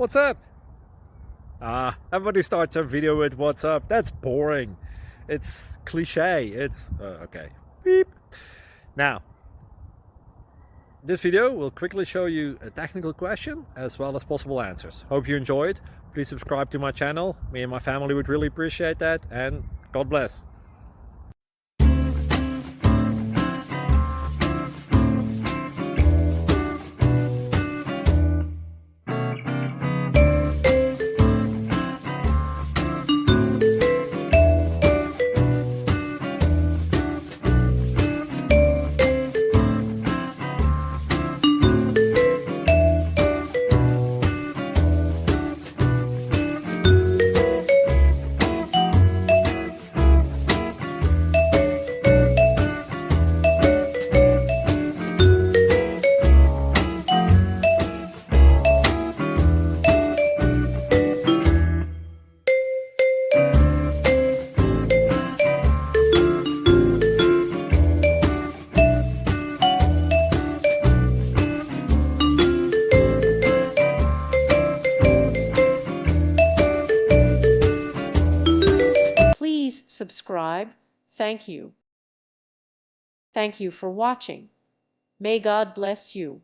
What's up? Everybody starts a video with what's up. That's boring. It's cliche. It's okay. Beep. Now, this video will quickly show you a technical question as well as possible answers. Hope you enjoyed. Please subscribe to my channel. Me and my family would really appreciate that, and God bless. Please subscribe. Thank you. Thank you for watching. May God bless you.